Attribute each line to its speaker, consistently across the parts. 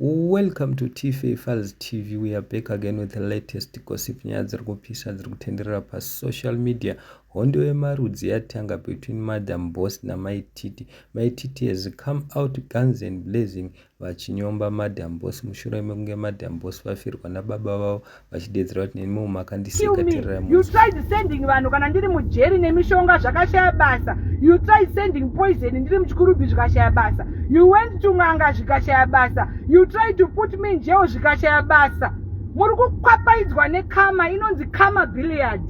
Speaker 1: Welcome to TFA Files TV. We are back again with the latest gossip nyaya dziri kupisa dziri kutenderera pasocial media. Hondo yemarudzi yatanga between Madam Boss naMaititi. Maititi has come out guns and blazing vachinyomba Madam Boss mushure mekunge Madam Boss vafirwa nababa vavo vachidedzera kuti nemi makandisekaterera.
Speaker 2: You tried sending vanhu kana ndiri mujeri nemishonga zvakashaya basa. You tried sending poison ndiri muchikurubhi zvikashaya basa. You went to nganga zvikashaya basa. You tried to put me in jail zvikashaya basa. Muri kukwapaidzwa nekama inonzi Kama Billiard.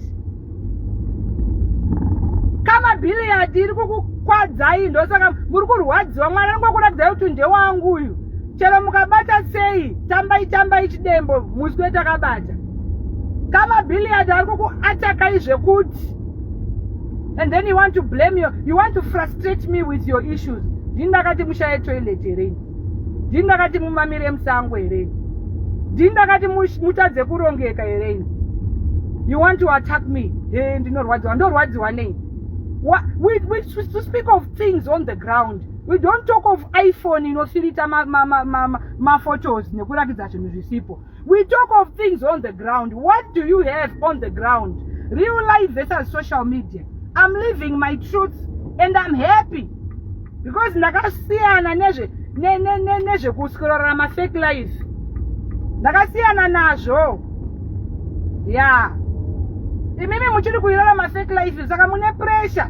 Speaker 2: Kama Billiard iri kukukwadzai ndosaka muri kurwadziwa mwana ngokuratidza kuti ndewangu uyu. Chero mukabata sei tambai chidembo muswe takabata. Kama Billiard ari kukuataka izvekuti. And then you want to blame you want to frustrate me with your issues. Ndindakati mushaye toilet here. Ndindakati mumamire musango here. Ndindakati mutadze kurongeka here. You want to attack me. Ndorwadziwa nei. We speak of things on the ground. We don't talk of iPhone inofirita ma photos nekuratidza zvinhu zvisipo. We talk of things on the ground. What do you have on the ground? Real life versus social media. I'm living my truth and I'm happy because ndakasiyana nezvekuscrolla ma fake life. Ndakasiyana nazvo. Yeah. Imimi muchiri kuirara ma fake life saka mune pressure.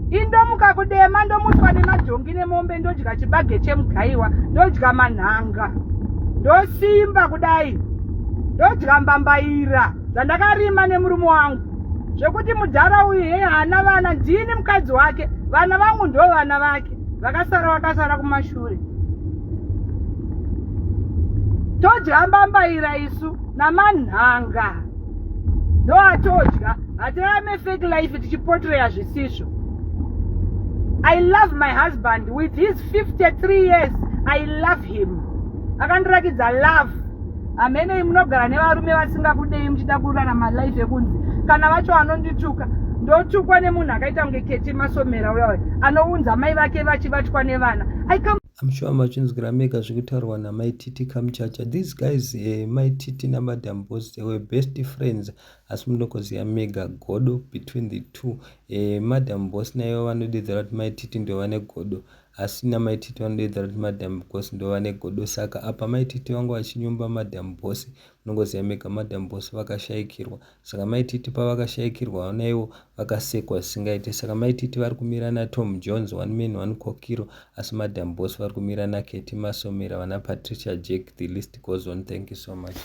Speaker 2: Indomuka kudema ndomuswa nemadhongi nemombe ndodya chibage chemugaiwa ndodya manhanga. Ndosimba kudai. Ndodya mbambaira zvandakarima nemurume wangu. Zvekuti mudhara uyu hana vana ndini mukadzi wake. Vana vangu ndo vana vake. Vakasara kumashure. Todya mbambaira isu namanhanga. Ndo atodya. Hatirame fake life tichiportreya zvisizvo. I love my husband with his 53 years. I love him. Akandirakidza love. Amene munogara nevarume vasingakudei muchida kurarama life ekunzi. Kana vacho anondituka. Ndotukwa nemunhu akaita kunge Keti Masomera uya anounza mai vake vachivatwa nevana.
Speaker 1: I'm sure machinzgira mega zvekutaurwa naMaititi Kamuchacha. These guys, Maititi naMadam Boss, they were best friends. Asi munokoziya mega godo between the two. Madam Boss nayo vanodedzera kuti Maititi ndio vane godo. Asi naMaititi vanodedzera kuti Madam Boss ndio vane godo. Saka apa Maititi vangu vachinyomba Madam Boss, munokoziya mega Madam Boss vakashayikirwa. Saka Maititi pavakashayikirwa naivo vakasekwa zvisingaite. Saka Maititi vari kumira naTom Jones, one man one kokiro. Asi Madam Boss vari kumira naKeti Masomera, vana Patricia Jack. The list goes on. Thank you so much.